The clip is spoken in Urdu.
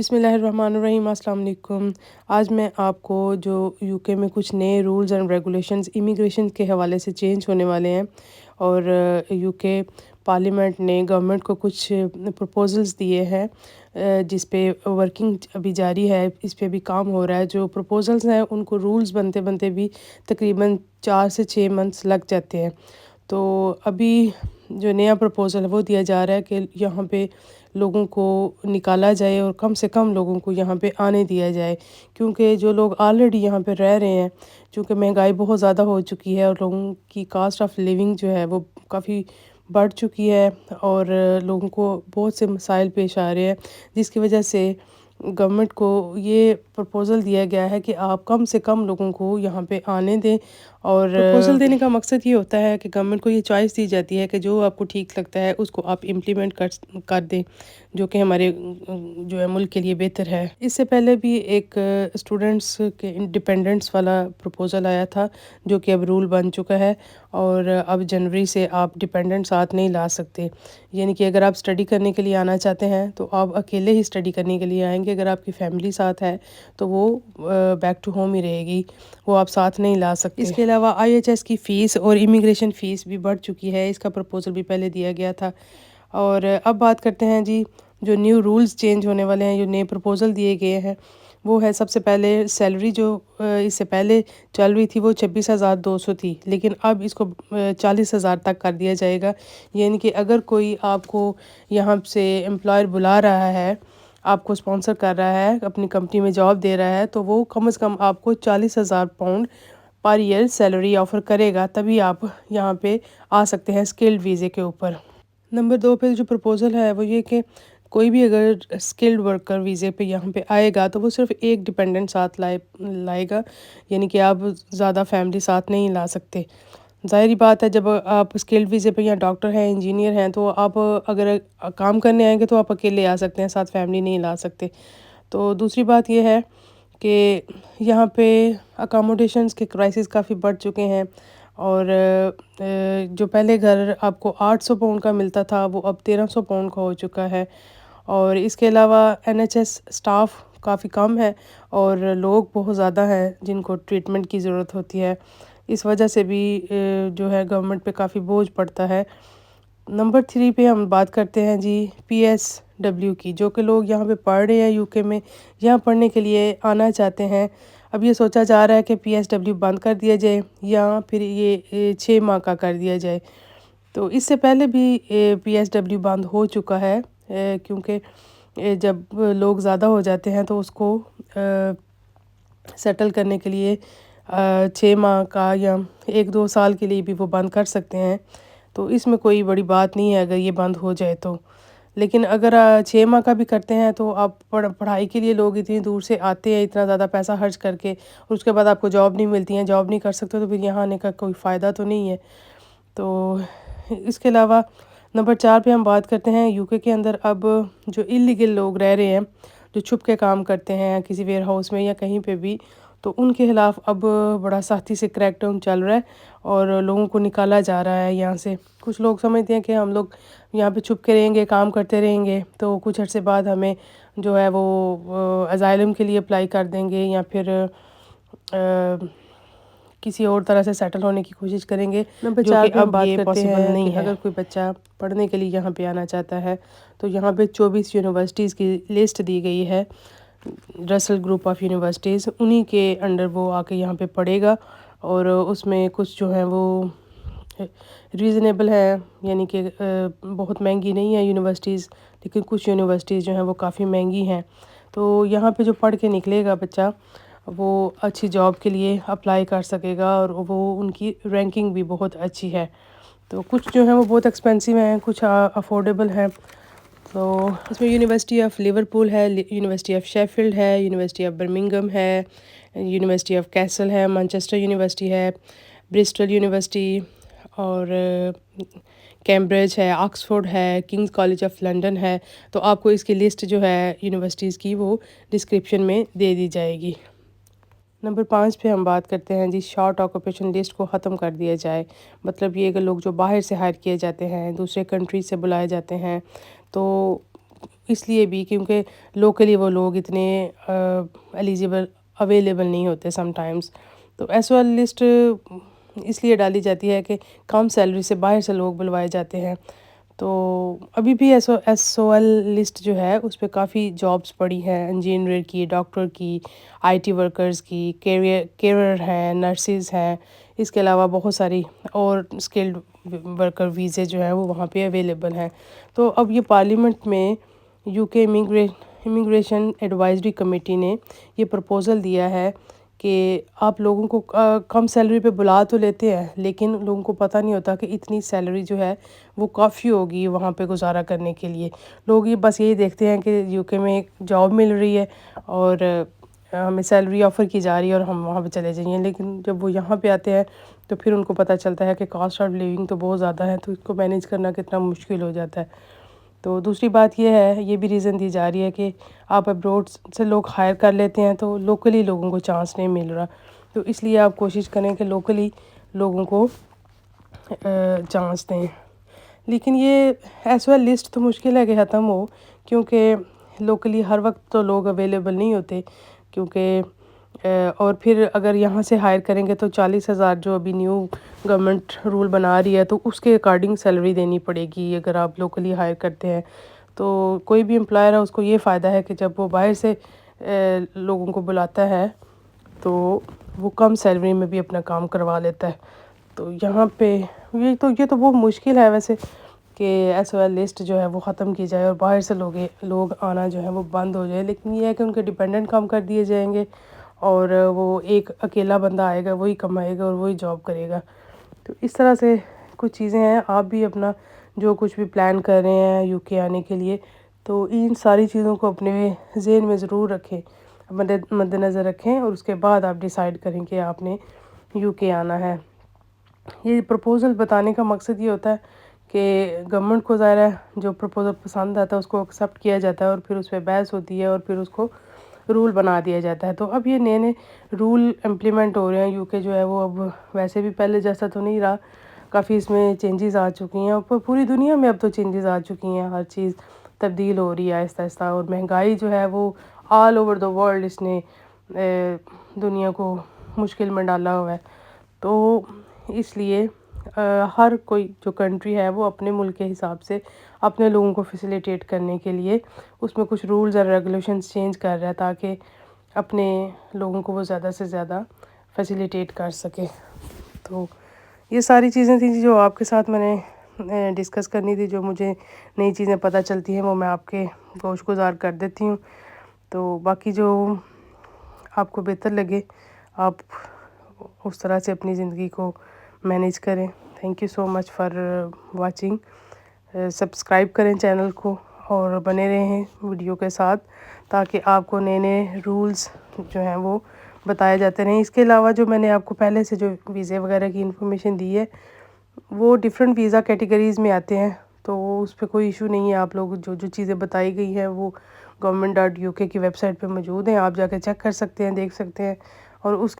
بسم اللہ الرحمن الرحیم۔ السلام علیکم۔ آج میں آپ کو جو UK میں کچھ نئے رولز اینڈ ریگولیشنز امیگریشن کے حوالے سے چینج ہونے والے ہیں، اور UK پارلیمنٹ نے گورنمنٹ کو کچھ پروپوزلز دیے ہیں جس پہ ورکنگ ابھی جاری ہے، اس پہ بھی کام ہو رہا ہے۔ جو پروپوزلز ہیں ان کو رولز بنتے بنتے بھی تقریباً 4 سے 6 منتھس لگ جاتے ہیں۔ تو ابھی جو نیا پروپوزل ہے وہ دیا جا رہا ہے کہ یہاں پہ لوگوں کو نکالا جائے اور کم سے کم لوگوں کو یہاں پہ آنے دیا جائے، کیونکہ جو لوگ آلریڈی یہاں پہ رہ رہے ہیں، چونکہ مہنگائی بہت زیادہ ہو چکی ہے اور لوگوں کی کاسٹ آف لیونگ جو ہے وہ کافی بڑھ چکی ہے، اور لوگوں کو بہت سے مسائل پیش آ رہے ہیں، جس کی وجہ سے گورنمنٹ کو یہ پروپوزل دیا گیا ہے کہ آپ کم سے کم لوگوں کو یہاں پہ آنے دیں۔ اور پروپوزل دینے کا مقصد یہ ہوتا ہے کہ گورنمنٹ کو یہ چوائس دی جاتی ہے کہ جو آپ کو ٹھیک لگتا ہے اس کو آپ امپلیمنٹ کر دیں، جو کہ ہمارے جو ہے ملک کے لیے بہتر ہے۔ اس سے پہلے بھی ایک اسٹوڈنٹس کے انڈیپینڈنٹس والا پروپوزل آیا تھا، جو کہ اب رول بن چکا ہے، اور اب جنوری سے آپ ڈیپینڈنٹ ساتھ نہیں لا سکتے۔ یعنی کہ اگر آپ اسٹڈی کرنے کے لیے آنا چاہتے ہیں تو آپ اکیلے ہی اسٹڈی کرنے کے لیے آئیں گے، اگر آپ کی فیملی ساتھ ہے تو وہ بیک ٹو ہوم ہی رہے گی، وہ آپ ساتھ نہیں لا سکتے۔ اس کے علاوہ IHS کی فیس اور امیگریشن فیس بھی بڑھ چکی ہے، اس کا پروپوزل بھی پہلے دیا گیا تھا۔ اور اب بات کرتے ہیں جی، جو نیو رولز چینج ہونے والے ہیں، جو نئے پروپوزل دیے گئے ہیں، وہ ہے سب سے پہلے سیلری جو اس سے پہلے چل رہی تھی وہ 26,200 تھی، لیکن اب اس کو 40,000 تک کر دیا جائے گا۔ یعنی کہ اگر کوئی آپ کو یہاں سے امپلائر بلا رہا ہے، آپ کو اسپانسر کر رہا ہے، اپنی کمپنی میں جاب دے رہا ہے، تو وہ کم از کم آپ کو 40,000 پاؤنڈ پر ایئر سیلری آفر کرے گا، تبھی آپ یہاں پہ آ سکتے ہیں اسکلڈ ویزے کے اوپر۔ نمبر 2 پہ جو پروپوزل ہے وہ یہ کہ کوئی بھی اگر اسکلڈ ورکر ویزے پہ یہاں پہ آئے گا تو وہ صرف ایک ڈیپینڈنٹ ساتھ لائے گا، یعنی کہ آپ زیادہ فیملی ساتھ نہیں لا سکتے۔ ظاہری بات ہے، جب آپ اسکلڈ ویزے پہ یا ڈاکٹر ہیں، انجینئر ہیں، تو آپ اگر کام کرنے آئیں گے تو آپ اکیلے آ سکتے ہیں، ساتھ فیملی نہیں لا سکتے۔ تو دوسری بات یہ ہے کہ یہاں پہ اکاموڈیشنز کے کرائسز کافی بڑھ چکے ہیں، اور جو پہلے گھر آپ کو 800 پاؤنڈ کا ملتا تھا وہ اب 1300 پاؤنڈ کا ہو چکا ہے۔ اور اس کے علاوہ NHS سٹاف کافی کم ہے اور لوگ بہت زیادہ ہیں جن کو ٹریٹمنٹ کی ضرورت ہوتی ہے، اس وجہ سے بھی جو ہے گورنمنٹ پہ کافی بوجھ پڑتا ہے۔ نمبر 3 پہ ہم بات کرتے ہیں جی PSW کی، جو کہ لوگ یہاں پہ پڑھ رہے ہیں UK میں، یہاں پڑھنے کے لیے آنا چاہتے ہیں۔ اب یہ سوچا جا رہا ہے کہ PSW بند کر دیا جائے یا پھر یہ 6 ماہ کا کر دیا جائے۔ تو اس سے پہلے بھی PSW بند ہو چکا ہے، کیونکہ جب لوگ زیادہ ہو جاتے ہیں تو اس کو سیٹل کرنے کے لیے 6 ماہ کا یا 1-2 سال کے لیے بھی وہ بند کر سکتے ہیں، تو اس میں کوئی بڑی بات نہیں ہے اگر یہ بند ہو جائے تو۔ لیکن اگر 6 ماہ کا بھی کرتے ہیں تو آپ پڑھائی کے لیے لوگ اتنی دور سے آتے ہیں اتنا زیادہ پیسہ خرچ کر کے، اور اس کے بعد آپ کو جاب نہیں ملتی ہیں، جاب نہیں کر سکتے، تو پھر یہاں آنے کا کوئی فائدہ تو نہیں ہے۔ تو اس کے علاوہ نمبر 4 پہ ہم بات کرتے ہیں UK کے اندر اب جو اللیگل لوگ رہ رہے ہیں، جو چھپ کے کام کرتے ہیں کسی ویئر ہاؤس میں یا کہیں پہ بھی، تو ان کے خلاف اب بڑا سختی سے کریک ڈاؤن چل رہا ہے اور لوگوں کو نکالا جا رہا ہے یہاں سے۔ کچھ لوگ سمجھتے ہیں کہ ہم لوگ یہاں پہ چھپ کے رہیں گے، کام کرتے رہیں گے، تو کچھ عرصے بعد ہمیں جو ہے وہ اسائلم کے لیے اپلائی کر دیں گے یا پھر کسی اور طرح سے سیٹل ہونے کی کوشش کریں گے، نمبر جو 4 کہ پہ ہم اب بات یہ کرتے پاسبل ہیں نہیں کہ ہے۔ اگر کوئی بچہ پڑھنے کے لیے یہاں پہ آنا چاہتا ہے تو یہاں پہ 24 یونیورسٹیز کی لسٹ دی گئی ہے، رسل گروپ آف یونیورسٹیز، انہی کے انڈر وہ آ کے یہاں پہ پڑھے گا، اور اس میں کچھ جو ہیں وہ ریزنیبل ہے، یعنی کہ بہت مہنگی نہیں ہے یونیورسٹیز، لیکن کچھ یونیورسٹیز جو ہیں وہ کافی مہنگی ہیں۔ تو یہاں پہ جو پڑھ کے نکلے گا بچہ، وہ اچھی جاب کے لیے اپلائی کر سکے گا، اور وہ ان کی رینکنگ بھی بہت اچھی ہے۔ تو کچھ جو ہیں وہ بہت ایکسپینسو ہیں، کچھ افورڈیبل ہیں۔ تو اس میں یونیورسٹی آف لیورپول ہے، یونیورسٹی آف شیفیلڈ ہے، یونیورسٹی آف برمنگھم ہے، یونیورسٹی آف کیسل ہے، مانچسٹر یونیورسٹی ہے، برسٹل یونیورسٹی، اور کیمبرج ہے، آکسفورڈ ہے، کنگز کالج آف لنڈن ہے۔ تو آپ کو اس کی لسٹ جو ہے یونیورسٹیز کی وہ ڈسکرپشن میں دے دی جائے گی۔ نمبر 5 پہ ہم بات کرتے ہیں جی شارٹ آکوپیشن لسٹ کو ختم کر دیا جائے۔ مطلب یہ کہ لوگ جو باہر سے ہائر کیے جاتے ہیں، دوسرے کنٹری سے بلائے جاتے ہیں، تو اس لیے بھی کیونکہ لوکلی وہ لوگ اتنے اویلیبل نہیں ہوتے سم ٹائمز. تو ایس او ایل لسٹ اس لیے ڈالی جاتی ہے کہ کم سیلری سے باہر سے لوگ بلوائے جاتے ہیں. تو ابھی بھی ایس او ایل لسٹ جو ہے اس پہ کافی جابس پڑی ہیں، انجینئر کی، ڈاکٹر کی، آئی ٹی ورکرز کی، کیئرر ہیں، نرسز ہیں. اس کے علاوہ بہت ساری اور اسکلڈ ورکر ویزے جو ہیں وہ وہاں پہ اویلیبل ہیں. تو اب یہ پارلیمنٹ میں یو کے امیگریشن ایڈوائزری کمیٹی نے یہ پرپوزل دیا ہے کہ آپ لوگوں کو کم سیلری پہ بلا تو لیتے ہیں، لیکن لوگوں کو پتہ نہیں ہوتا کہ اتنی سیلری جو ہے وہ کافی ہوگی وہاں پہ گزارا کرنے کے لیے. لوگ یہ بس یہی دیکھتے ہیں کہ یو کے میں ایک جاب مل رہی ہے اور ہمیں سیلری آفر کی جا رہی ہے اور ہم وہاں پہ چلے جائیں. لیکن جب وہ یہاں پہ آتے ہیں تو پھر ان کو پتہ چلتا ہے کہ کاسٹ آف لیونگ تو بہت زیادہ ہے، تو اس کو مینیج کرنا کتنا مشکل ہو جاتا ہے. تو دوسری بات یہ ہے، یہ بھی ریزن دی جا رہی ہے کہ آپ ابروڈ سے لوگ ہائر کر لیتے ہیں تو لوکلی لوگوں کو چانس نہیں مل رہا. تو اس لیے آپ کوشش کریں کہ لوکلی لوگوں کو چانس دیں. لیکن یہ ایس او ایل لسٹ تو مشکل ہے کہ ختم ہو، کیونکہ لوکلی ہر وقت تو لوگ اویلیبل نہیں ہوتے. کیونکہ اور پھر اگر یہاں سے ہائر کریں گے تو 40,000 جو ابھی نیو گورنمنٹ رول بنا رہی ہے تو اس کے اکارڈنگ سیلری دینی پڑے گی اگر آپ لوکلی ہائر کرتے ہیں. تو کوئی بھی امپلائر ہے اس کو یہ فائدہ ہے کہ جب وہ باہر سے لوگوں کو بلاتا ہے تو وہ کم سیلری میں بھی اپنا کام کروا لیتا ہے. تو یہاں پہ یہ تو بہت مشکل ہے ویسے کہ ایس او ایل لسٹ جو ہے وہ ختم کی جائے اور باہر سے لوگ آنا جو ہے وہ بند ہو جائے. لیکن یہ ہے کہ ان کے ڈیپینڈنٹ کم کر دیے جائیں گے اور وہ ایک اکیلا بندہ آئے گا، وہی کمائے گا اور وہی جاب کرے گا. تو اس طرح سے کچھ چیزیں ہیں. آپ بھی اپنا جو کچھ بھی پلان کر رہے ہیں یو کے آنے کے لیے تو ان ساری چیزوں کو اپنے ذہن میں ضرور رکھیں، مد نظر رکھیں، اور اس کے بعد آپ ڈیسائیڈ کریں کہ آپ نے یو کے آنا ہے. یہ پرپوزل بتانے کا مقصد یہ ہوتا ہے کہ گورنمنٹ کو ظاہر ہے جو پرپوزل پسند آتا ہے اس کو ایکسیپٹ کیا جاتا ہے اور پھر اس پہ بحث ہوتی ہے اور پھر اس کو رول بنا دیا جاتا ہے. تو اب یہ نئے رول امپلیمنٹ ہو رہے ہیں. یو کے جو ہے وہ اب ویسے بھی پہلے جیسا تو نہیں رہا، کافی اس میں چینجز آ چکی ہیں اور پوری دنیا میں اب تو چینجز آ چکی ہیں. ہر چیز تبدیل ہو رہی ہے آہستہ آہستہ، اور مہنگائی جو ہے وہ آل اوور دا ورلڈ اس نے دنیا کو مشکل میں ڈالا ہوا ہے. تو اس لیے ہر کوئی جو کنٹری ہے وہ اپنے ملک کے حساب سے اپنے لوگوں کو فیسیلیٹیٹ کرنے کے لیے اس میں کچھ رولز اور ریگولیشنز چینج کر رہا ہے تاکہ اپنے لوگوں کو وہ زیادہ سے زیادہ فیسیلیٹیٹ کر سکے. تو یہ ساری چیزیں تھیں جو آپ کے ساتھ میں نے ڈسکس کرنی تھی. جو مجھے نئی چیزیں پتہ چلتی ہیں وہ میں آپ کے گوش گزار کر دیتی ہوں. تو باقی جو آپ کو بہتر لگے آپ اس طرح سے اپنی زندگی کو مینیج کریں. Thank you so much for watching. Subscribe کریں چینل کو اور بنے رہیں ویڈیو کے ساتھ تاکہ آپ کو نئے نئے رولز جو ہیں وہ بتائے جاتے رہیں. اس کے علاوہ جو میں نے آپ کو پہلے سے جو ویزے وغیرہ کی انفارمیشن دی ہے وہ ڈیفرنٹ ویزا کیٹیگریز میں آتے ہیں، تو اس پہ کوئی ایشو نہیں ہے. آپ لوگ جو چیزیں بتائی گئی ہیں وہ government.uk کی ویب سائٹ پہ موجود ہیں، آپ جا کے چیک کر سکتے ہیں، دیکھ سکتے ہیں. اور اس